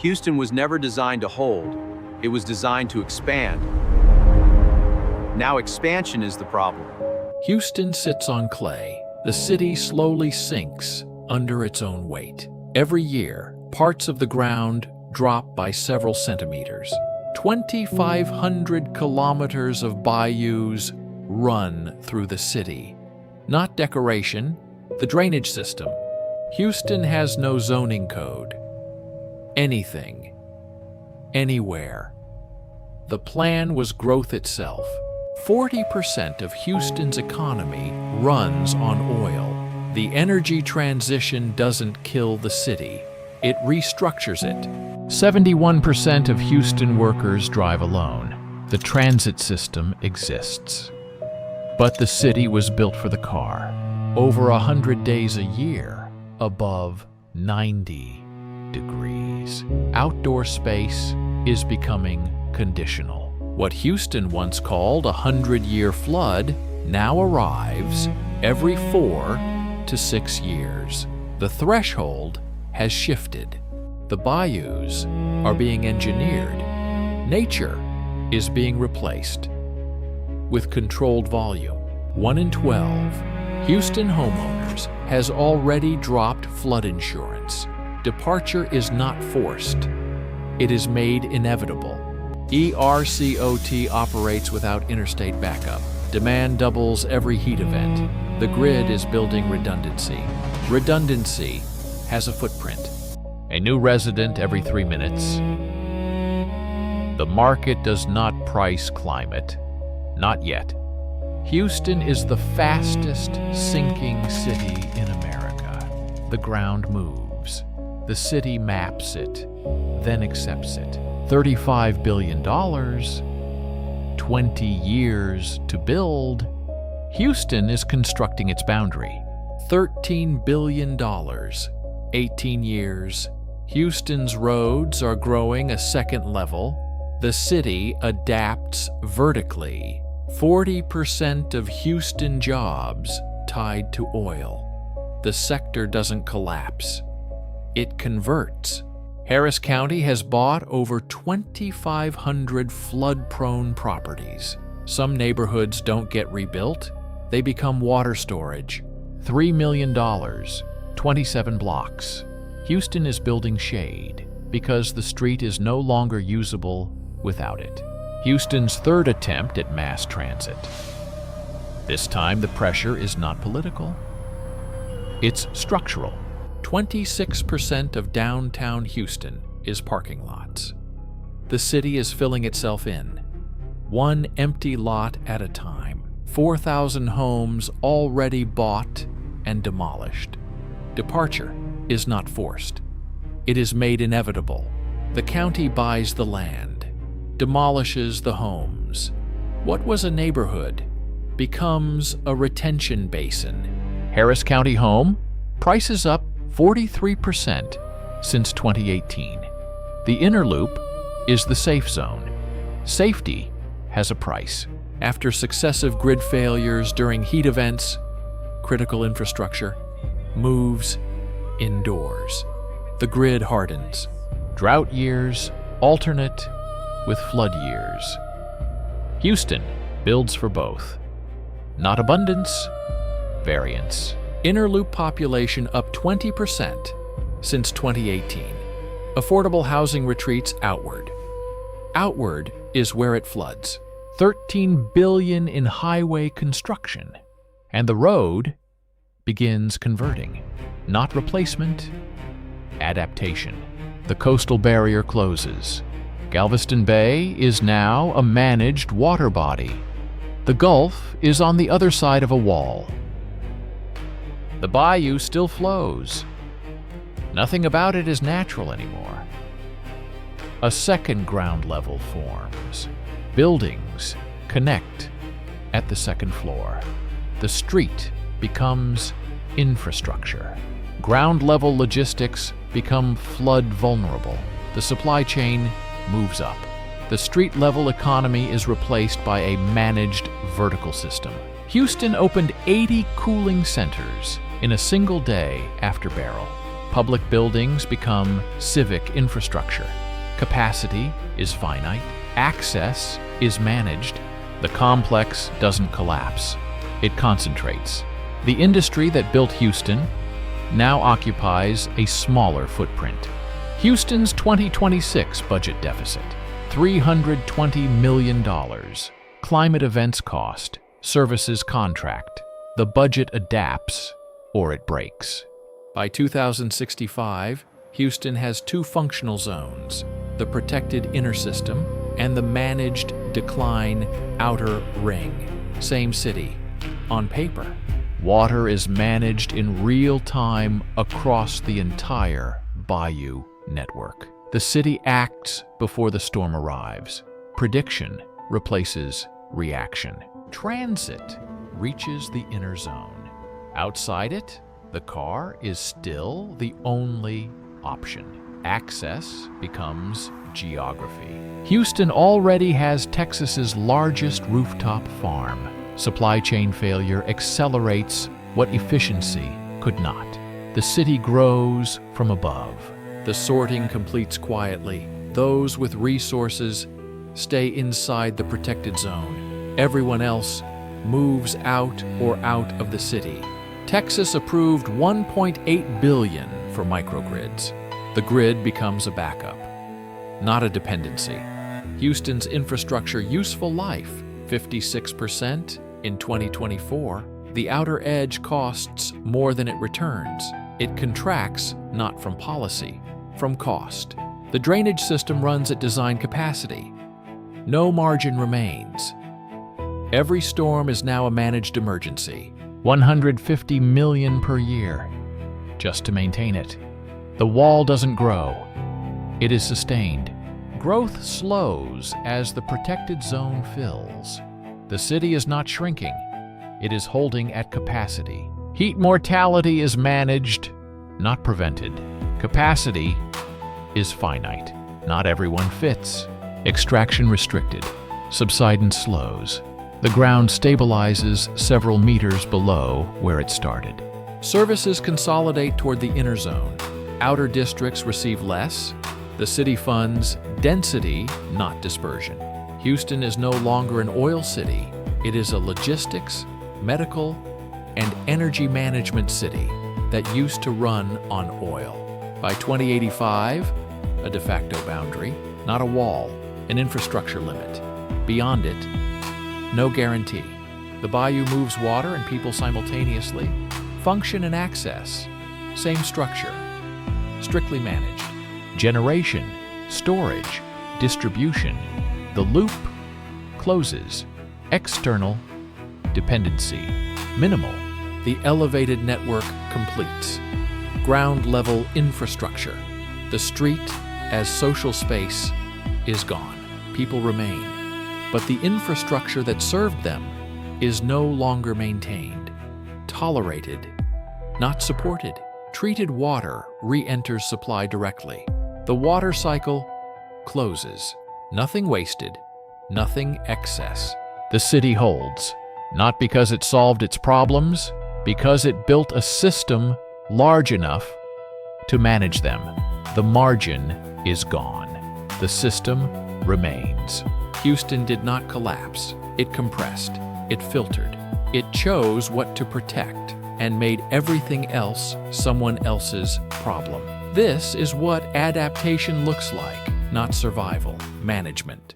Houston was never designed to hold, it was designed to expand. Now expansion is the problem. Houston sits on clay. The city slowly sinks under its own weight. Every year, parts of the ground drop by several centimeters. 2,500 kilometers of bayous run through the city. Not decoration, the drainage system. Houston has no zoning code. Anything. Anywhere. The plan was growth itself. 40% of Houston's economy runs on oil. The energy transition doesn't kill the city. It restructures it. 71% of Houston workers drive alone. The transit system exists. But the city was built for the car. Over 100 days a year, above 90 degrees. Outdoor space is becoming conditional. What Houston once called a 100-year flood now arrives every 4 to 6 years. The threshold has shifted. The bayous are being engineered. Nature is being replaced with controlled volume. 1 in 12 Houston homeowners has already dropped flood insurance. Departure is not forced. It is made inevitable. ERCOT operates without interstate backup. Demand doubles every heat event. The grid is building redundancy. Redundancy has a footprint. A new resident every 3 minutes. The market does not price climate. Not yet. Houston is the fastest sinking city in America. The ground moves. The city maps it, then accepts it. $35 billion, 20 years to build. Houston is constructing its boundary. $13 billion, 18 years. Houston's roads are growing a second level. The city adapts vertically. 40% of Houston jobs tied to oil. The sector doesn't collapse. It converts. Harris County has bought over 2,500 flood-prone properties. Some neighborhoods don't get rebuilt. They become water storage. $3 million, 27 blocks. Houston is building shade because the street is no longer usable without it. Houston's third attempt at mass transit. This time the pressure is not political. It's structural. 26% of downtown Houston is parking lots. The city is filling itself in, one empty lot at a time. 4,000 homes already bought and demolished. Departure is not forced. It is made inevitable. The county buys the land, demolishes the homes. What was a neighborhood becomes a retention basin. Harris County home prices up 43% since 2018. The inner loop is the safe zone. Safety has a price. After successive grid failures during heat events, critical infrastructure moves indoors. The grid hardens. Drought years alternate with flood years. Houston builds for both. Not abundance, variance. Inner loop population up 20% since 2018. Affordable housing retreats outward. Outward is where it floods. $13 billion in highway construction. And the road begins converting. Not replacement, adaptation. The coastal barrier closes. Galveston Bay is now a managed water body. The Gulf is on the other side of a wall. The bayou still flows. Nothing about it is natural anymore. A second ground level forms. Buildings connect at the second floor. The street becomes infrastructure. Ground level logistics become flood vulnerable. The supply chain moves up. The street level economy is replaced by a managed vertical system. Houston opened 80 cooling centers in a single day after Beryl. Public buildings become civic infrastructure. Capacity is finite. Access is managed. The complex doesn't collapse. It concentrates. The industry that built Houston now occupies a smaller footprint. Houston's 2026 budget deficit, $320 million. Climate events cost, services contract. The budget adapts or it breaks. By 2065, Houston has two functional zones, the protected inner system and the managed decline outer ring. Same city, on paper. Water is managed in real time across the entire Bayou network. The city acts before the storm arrives. Prediction replaces reaction. Transit reaches the inner zone. Outside it, the car is still the only option. Access becomes geography. Houston already has Texas's largest rooftop farm. Supply chain failure accelerates what efficiency could not. The city grows from above. The sorting completes quietly. Those with resources stay inside the protected zone. Everyone else moves out or out of the city. Texas approved $1.8 billion for microgrids. The grid becomes a backup, not a dependency. Houston's infrastructure useful life, 56% in 2024. The outer edge costs more than it returns. It contracts not from policy, from cost. The drainage system runs at design capacity. No margin remains. Every storm is now a managed emergency. $150 million per year, just to maintain it. The wall doesn't grow. It is sustained. Growth slows as the protected zone fills. The city is not shrinking. It is holding at capacity. Heat mortality is managed, not prevented. Capacity is finite. Not everyone fits. Extraction restricted. Subsidence slows. The ground stabilizes several meters below where it started. Services consolidate toward the inner zone. Outer districts receive less. The city funds density, not dispersion. Houston is no longer an oil city. It is a logistics, medical, and energy management city that used to run on oil. By 2085, a de facto boundary, not a wall, an infrastructure limit. Beyond it, no guarantee. The bayou moves water and people simultaneously. Function and access, same structure, strictly managed. Generation, storage, distribution. The loop closes. External dependency, minimal. The elevated network completes. Ground-level infrastructure. The street as social space is gone. People remain. But the infrastructure that served them is no longer maintained, tolerated, not supported. Treated water re-enters supply directly. The water cycle closes. Nothing wasted, nothing excess. The city holds, not because it solved its problems, because it built a system large enough to manage them. The margin is gone. The system remains. Houston did not collapse. It compressed. It filtered. It chose what to protect and made everything else someone else's problem. This is what adaptation looks like, not survival, management.